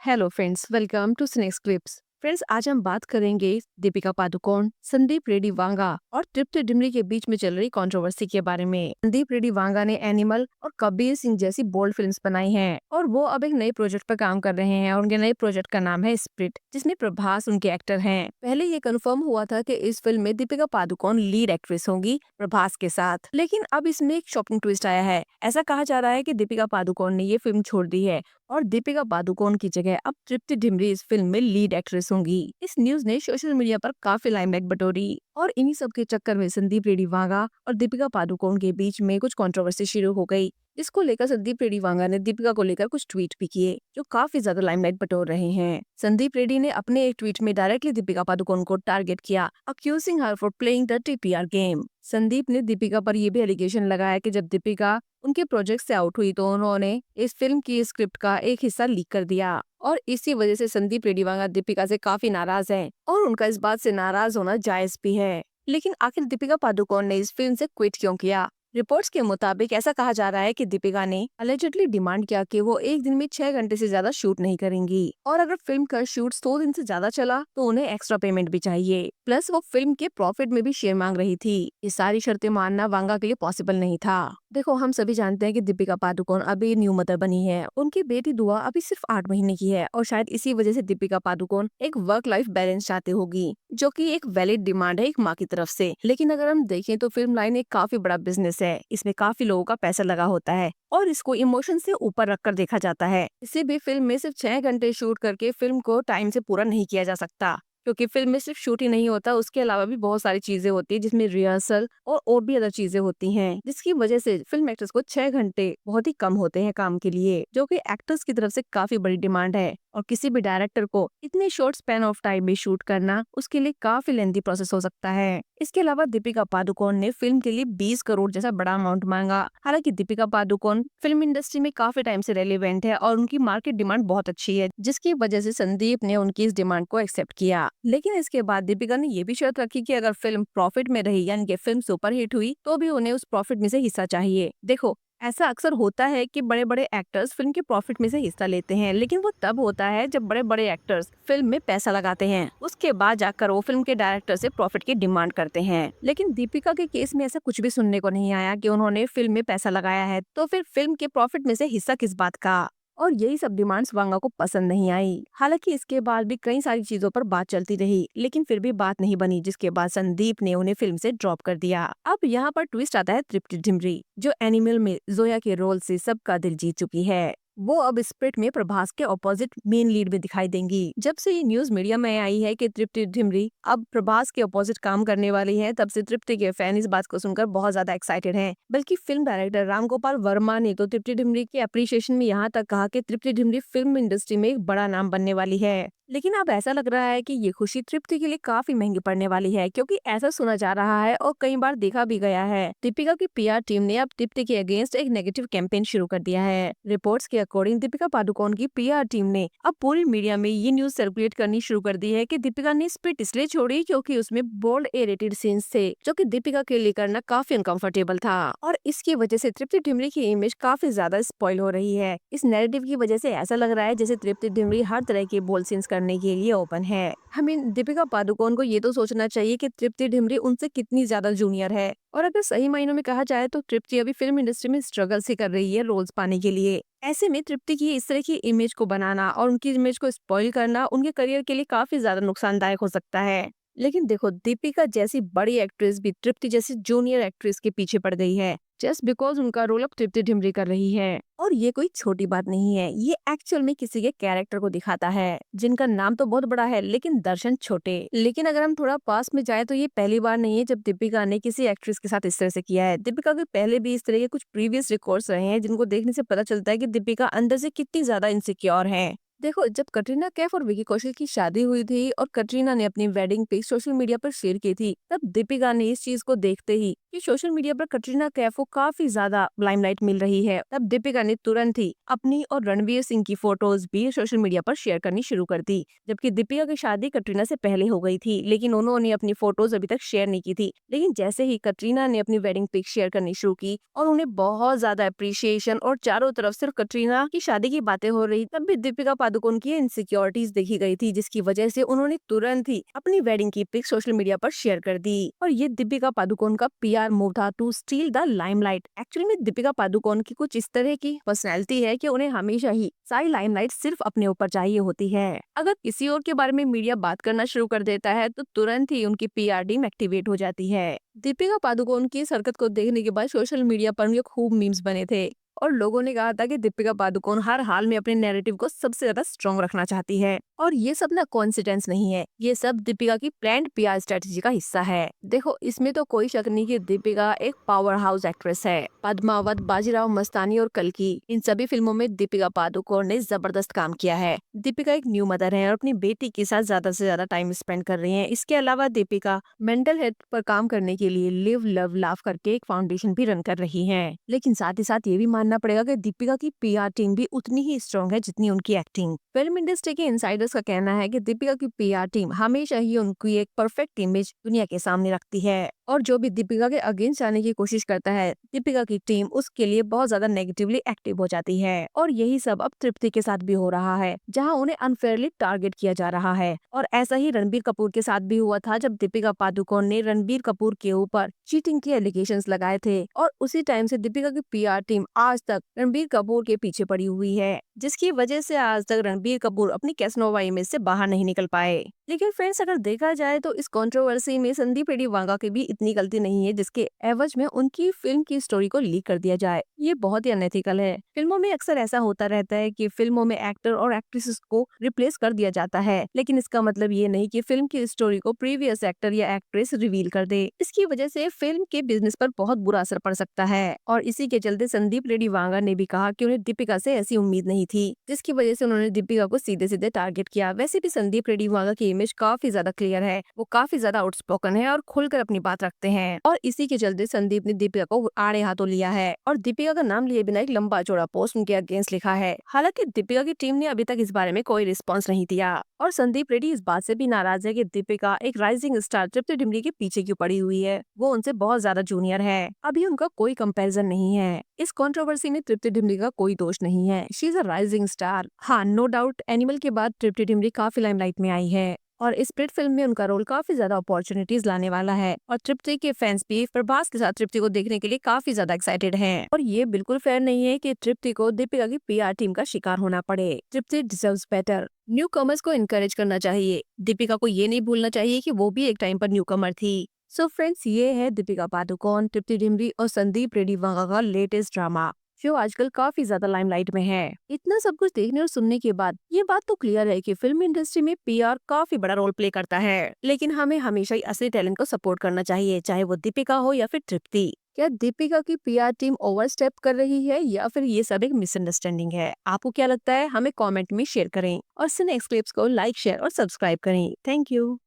Hello friends, welcome to snacks clips. Friends, आज हम बात करेंगे दीपिका पादुकोण, संदीप रेड्डी वांगा और तृप्ति डिमरी के बीच में चल रही कंट्रोवर्सी के बारे में। संदीप रेड्डी वांगा ने एनिमल और कबीर सिंह जैसी बोल्ड फिल्म्स बनाई हैं और वो अब एक नए प्रोजेक्ट पर काम कर रहे हैं और उनके नए प्रोजेक्ट का नाम है स्प्रिट, जिसमें प्रभास उनके एक्टर हैं। पहले ये कंफर्म हुआ था कि इस फिल्म में दीपिका पादुकोण लीड एक्ट्रेस होंगी प्रभास के साथ, लेकिन अब इसमें एक शॉकिंग ट्विस्ट आया है। ऐसा कहा जा रहा है कि दीपिका पादुकोण ने ये फिल्म छोड़ दी है और दीपिका पादुकोण की जगह अब तृप्ति डिमरी इस फिल्म में लीड एक्ट्रेस होंगी। इस न्यूज ने सोशल मीडिया पर काफी लाइमलाइट बटोरी और इन्हीं सब के चक्कर में संदीप रेड्डी वांगा और दीपिका पादुकोण के बीच में कुछ कंट्रोवर्सी शुरू हो गई, जिसको लेकर संदीप रेड्डी वांगा ने दीपिका को लेकर कुछ ट्वीट भी किए जो काफी ज्यादा लाइमलाइट बटोर रहे हैं। संदीप रेड्डी ने अपने एक ट्वीट में डायरेक्टली दीपिका पादुकोण को टारगेट किया, accusing her for playing the TPR game. Sandeep ने दीपिका पर यह भी एलिगेशन लगाया कि जब दीपिका उनके प्रोजेक्ट से आउट हुई तो उन्होंने इस फिल्म की स्क्रिप्ट का एक हिस्सा लीक कर दिया और इसी वजह से संदीप रेड्डी वांगा दीपिका से काफी नाराज हैं और उनका इस बात से नाराज होना जायज भी है। लेकिन आखिर दीपिका पादुकोण ने इस फिल्म से क्विट क्यों किया? रिपोर्ट्स के मुताबिक ऐसा कहा जा रहा है कि दीपिका ने अलेजिडली डिमांड किया कि वो एक दिन में 6 घंटे से ज्यादा शूट नहीं करेंगी और अगर फिल्म का शूट 100 दिन से ज्यादा चला तो उन्हें एक्स्ट्रा पेमेंट भी चाहिए। प्लस वो फिल्म के प्रॉफिट में भी शेयर मांग रही थी। ये सारी शर्तें मानना वांगा के लिए पॉसिबल नहीं था। देखो, हम सभी जानते हैं कि दीपिका पादुकोण अभी न्यू मदर बनी है। उनकी बेटी दुआ अभी सिर्फ 8 महीने की है और शायद इसी वजह से दीपिका पादुकोण एक वर्क लाइफ बैलेंस चाहते होगी, जो कि एक वैलिड डिमांड है एक माँ की तरफ से। लेकिन अगर हम देखें तो फिल्म लाइन एक काफी बड़ा बिजनेस है, इसमें काफी लोगों का पैसा लगा होता है और इसको इमोशन से ऊपर रखकर देखा जाता है। किसी भी फिल्म में सिर्फ 6 घंटे शूट करके फिल्म को टाइम से पूरा नहीं किया जा सकता, क्योंकि फिल्म में सिर्फ शूट ही नहीं होता, उसके अलावा भी बहुत सारी चीजें होती है जिसमें रिहर्सल और भी अदर चीजें होती हैं, जिसकी वजह से फिल्म एक्टर्स को 6 घंटे बहुत ही कम होते हैं काम के लिए, जो कि एक्टर्स की तरफ से काफी बड़ी डिमांड है। और किसी भी डायरेक्टर को इतने शॉर्ट स्पैन ऑफ टाइम में शूट करना उसके लिए काफी लेंथी प्रोसेस हो सकता है। इसके अलावा दीपिका पादुकोण ने फिल्म के लिए 20 करोड़ जैसा बड़ा अमाउंट मांगा। हालांकि दीपिका पादुकोण फिल्म इंडस्ट्री में काफी टाइम से रेलिवेंट है और उनकी मार्केट डिमांड बहुत अच्छी है, जिसकी वजह से संदीप ने उनकी इस डिमांड को एक्सेप्ट किया। लेकिन इसके बाद दीपिका ने ये भी शर्त रखी कि अगर फिल्म प्रॉफिट में रही, यानी कि फिल्म सुपर हिट हुई, तो भी उन्हें उस प्रॉफिट में से हिस्सा चाहिए। देखो, ऐसा अक्सर होता है कि बड़े बड़े एक्टर्स फिल्म के प्रॉफिट में से हिस्सा लेते हैं, लेकिन वो तब होता है जब बड़े बड़े एक्टर्स फिल्म में पैसा लगाते हैं, उसके बाद जाकर वो फिल्म के डायरेक्टर से प्रॉफिट की डिमांड करते हैं। लेकिन दीपिका के केस में ऐसा कुछ भी सुनने को नहीं आया कि उन्होंने फिल्म में पैसा लगाया है, तो फिर फिल्म के प्रॉफिट में से हिस्सा किस बात का? और यही सब डिमांड्स वांगा को पसंद नहीं आई। हालांकि इसके बाद भी कई सारी चीजों पर बात चलती रही, लेकिन फिर भी बात नहीं बनी, जिसके बाद संदीप ने उन्हें फिल्म से ड्रॉप कर दिया। अब यहाँ पर ट्विस्ट आता है तृप्ति डिमरी, जो एनिमल में जोया के रोल से सबका दिल जीत चुकी है। वो अब स्प्रिट में प्रभास के ऑपोजिट मेन लीड में दिखाई देंगी। जब से ये न्यूज मीडिया में आई है कि तृप्ति डिमरी अब प्रभास के ऑपोजिट काम करने वाली है, तब से तृप्ति के फैन इस बात को सुनकर बहुत ज्यादा एक्साइटेड हैं। बल्कि फिल्म डायरेक्टर राम गोपाल वर्मा ने तो तृप्ति डिमरी के अप्रिशिएशन में यहाँ तक कहा कि तृप्ति डिमरी फिल्म इंडस्ट्री में एक बड़ा नाम बनने वाली है। लेकिन अब ऐसा लग रहा है कि ये खुशी तृप्ति के लिए काफी महंगी पड़ने वाली है, क्योंकि ऐसा सुना जा रहा है और कई बार देखा भी गया है। दीपिका की पीआर टीम ने अब तृप्ति के अगेंस्ट एक नेगेटिव कैंपेन शुरू कर दिया है। रिपोर्ट्स के अकॉर्डिंग दीपिका पादुकोण की पीआर टीम ने अब पूरी मीडिया में ये न्यूज सर्कुलेट करनी शुरू कर दी है कि दीपिका ने स्प्रिट इसलिए छोड़ी क्योंकि उसमें बोल्ड एरेटेड सीन्स थे, जो कि दीपिका के लिए करना काफी अनकंफर्टेबल था और इसकी वजह से तृप्ति डिमरी की इमेज काफी ज्यादा स्पॉइल हो रही है। इस नैरेटिव की वजह से ऐसा लग रहा है जैसे तृप्ति डिमरी हर तरह के बोल्ड सीन्स करने के लिए ओपन है। हमें दीपिका पादुकोण को ये तो सोचना चाहिए कि तृप्ति डिमरी उनसे कितनी ज्यादा जूनियर है, और अगर सही मायनों में कहा जाए तो तृप्ति अभी फिल्म इंडस्ट्री में स्ट्रगल से कर रही है रोल्स पाने के लिए। ऐसे में तृप्ति की इस तरह की इमेज को बनाना और उनकी इमेज को स्पॉइल करना उनके करियर के लिए काफी ज्यादा नुकसानदायक हो सकता है। लेकिन देखो, दीपिका जैसी बड़ी एक्ट्रेस भी तृप्ति जैसी जूनियर एक्ट्रेस के पीछे पड़ गई है, जस्ट बिकॉज उनका रोल अब तृप्ति डिमरी कर रही है। और ये कोई छोटी बात नहीं है, ये एक्चुअल में किसी के कैरेक्टर को दिखाता है जिनका नाम तो बहुत बड़ा है लेकिन दर्शन छोटे। लेकिन अगर हम थोड़ा पास में जाए तो ये पहली बार नहीं है जब दीपिका ने किसी एक्ट्रेस के साथ इस तरह से किया है। दीपिका के पहले भी इस तरह के कुछ प्रीवियस रिकॉर्ड्स रहे हैं, जिनको देखने से पता चलता है कि दीपिका अंदर से कितनी ज्यादा इनसिक्योर है। देखो, जब कटरीना कैफ और विकी कौशल की शादी हुई थी और कटरीना ने अपनी वेडिंग पिक सोशल मीडिया पर शेयर की थी, तब दीपिका ने इस चीज को देखते ही कि सोशल मीडिया पर कटरीना कैफ को काफी ज्यादा लाइमलाइट मिल रही है, तब दीपिका ने तुरंत ही अपनी और रणवीर सिंह की फोटोज भी सोशल मीडिया पर शेयर करनी शुरू कर दी। जबकि दीपिका की शादी कटरीना से पहले हो गई थी, लेकिन उन्होंने अपनी फोटोज अभी तक शेयर नहीं की थी। लेकिन जैसे ही कटरीना ने अपनी वेडिंग पिक शेयर करनी शुरू की और उन्हें बहुत ज्यादा अप्रिशिएशन और चारों तरफ सिर्फ कटरीना की शादी की बातें हो रही, तब भी दीपिका पादुकोण की इनसिक्योरिटीज देखी गई थी, जिसकी वजह से उन्होंने तुरंत ही अपनी वेडिंग की पिक सोशल मीडिया पर शेयर कर दी। और ये दीपिका पादुकोण का पीआर मूव था to steal the limelight. Actually में दीपिका पादुकोण की कुछ इस तरह की पर्सनैलिटी है कि उन्हें हमेशा ही सारी लाइमलाइट सिर्फ अपने ऊपर चाहिए होती है। अगर किसी और के बारे में मीडिया बात करना शुरू कर देता है तो तुरंत ही उनकी पीआर टीम एक्टिवेट हो जाती है। दीपिका पादुकोण की इस हरकत को देखने के बाद सोशल मीडिया पर भी खूब मीम्स बने थे और लोगों ने कहा था कि दीपिका पादुकोण हर हाल में अपने नैरेटिव को सबसे ज्यादा स्ट्रॉन्ग रखना चाहती है। और ये सब ना कोइंसिडेंस नहीं है, ये सब दीपिका की प्लान्ड पीआर स्ट्रेटजी का हिस्सा है। देखो, इसमें तो कोई शक नहीं कि दीपिका एक पावर हाउस एक्ट्रेस है। पद्मावत, बाजीराव मस्तानी और कल्कि, इन सभी फिल्मों में दीपिका पादुकोण ने जबरदस्त काम किया है। दीपिका एक न्यू मदर है और अपनी बेटी के साथ ज्यादा से ज्यादा टाइम स्पेंड कर रही है। इसके अलावा दीपिका मेंटल हेल्थ पर काम करने के लिए लिव लव लाफ करके एक फाउंडेशन भी रन कर रही है। लेकिन साथ ही साथ ये भी मानना पड़ेगा कि दीपिका की पीआर टीम भी उतनी ही स्ट्रॉन्ग है जितनी उनकी एक्टिंग। फिल्म इंडस्ट्री के इनसाइडर्स का कहना है कि दीपिका की पीआर टीम हमेशा ही उनकी एक परफेक्ट इमेज दुनिया के सामने रखती है और जो भी दीपिका के अगेंस्ट जाने की कोशिश करता है, दीपिका की टीम उसके लिए बहुत ज्यादा नेगेटिवली एक्टिव हो जाती है। और यही सब अब तृप्ति के साथ भी हो रहा है, जहां उन्हें अनफेयरली टारगेट किया जा रहा है। और ऐसा ही रणबीर कपूर के साथ भी हुआ था, जब दीपिका पादुकोण ने रणबीर कपूर के ऊपर चीटिंग के एलिगेशंस लगाए थे। और उसी टाइम से दीपिका की पीआर टीम आज तक रणबीर कपूर के पीछे पड़ी हुई है, जिसकी वजह से आज तक रणबीर कपूर अपनी कैसनोवा इमेज से बाहर नहीं निकल पाए। लेकिन फ्रेंड्स, अगर देखा जाए तो इस कंट्रोवर्सी में संदीप रेड्डी वांगा की भी इतनी गलती नहीं है जिसके एवज में उनकी फिल्म की स्टोरी को लीक कर दिया जाए। ये बहुत ही अनएथिकल है। फिल्मों में अक्सर ऐसा होता रहता है कि फिल्मों में एक्टर और एक्ट्रेसेस को रिप्लेस कर दिया जाता है, लेकिन इसका मतलब ये नहीं कि फिल्म की स्टोरी को प्रीवियस एक्टर या एक्ट्रेस रिवील कर दे। इसकी वजह से फिल्म के बिजनेस पर बहुत बुरा असर पड़ सकता है। और इसी के चलते संदीप रेड्डी वांगा ने भी कहा कि उन्हें दीपिका से ऐसी उम्मीद नहीं थी, जिसकी वजह से उन्होंने दीपिका को सीधे सीधे टारगेट किया। वैसे भी संदीप रेड्डी वांगा की इमेज काफी ज्यादा क्लियर है, वो काफी ज्यादा आउटस्पोकन है और खुलकर अपनी बात रखते हैं। और इसी के चलते संदीप ने दीपिका को आड़े हाथों लिया है और दीपिका का नाम लिए बिना एक लंबा चौड़ा पोस्ट उनके अगेंस्ट लिखा है। हालांकि दीपिका की टीम ने अभी तक इस बारे में कोई रिस्पॉन्स नहीं दिया। और संदीप रेड्डी इस बात से भी नाराज है कि दीपिका एक राइजिंग स्टार तृप्ति डिमरी के पीछे क्यों पड़ी हुई है, वो उनसे बहुत ज्यादा जूनियर है, अभी उनका कोई कंपैरिजन नहीं है। इस कंट्रोवर्सी में तृप्ति डिमरी का कोई दोष नहीं है, she is a rising star. हाँ, नो डाउट, एनिमल के बाद तृप्ति डिमरी काफी लाइमलाइट में आई है और स्प्लिट फिल्म में उनका रोल काफी ज्यादा अपॉर्चुनिटीज लाने वाला है। और तृप्ति के फैंस भी प्रभास के साथ तृप्ति को देखने के लिए काफी ज्यादा एक्साइटेड हैं। और ये बिल्कुल फेयर नहीं है कि तृप्ति को दीपिका की पीआर टीम का शिकार होना पड़े। तृप्ति डिजर्व्स बेटर। न्यू कमर्स को इनकरेज करना चाहिए। दीपिका को ये नहीं भूलना चाहिए कि वो भी एक टाइम पर न्यू कमर थी। सो फ्रेंड्स, ये है दीपिका पादुकोण, तृप्ति डिमरी और संदीप रेड्डी वांगा का लेटेस्ट ड्रामा, जो आजकल काफी ज्यादा लाइमलाइट में है। इतना सब कुछ देखने और सुनने के बाद ये बात तो क्लियर है कि फिल्म इंडस्ट्री में पीआर काफी बड़ा रोल प्ले करता है, लेकिन हमें हमेशा ही असली टैलेंट को सपोर्ट करना चाहिए, चाहे वो दीपिका हो या फिर तृप्ति। क्या दीपिका की पीआर टीम ओवरस्टेप कर रही है या फिर ये सब एक मिसअंडरस्टैंडिंग है? आपको क्या लगता है? हमें कमेंट में शेयर करें और सिने एक्सक्लिप्स को लाइक, शेयर और सब्सक्राइब करें। Thank you.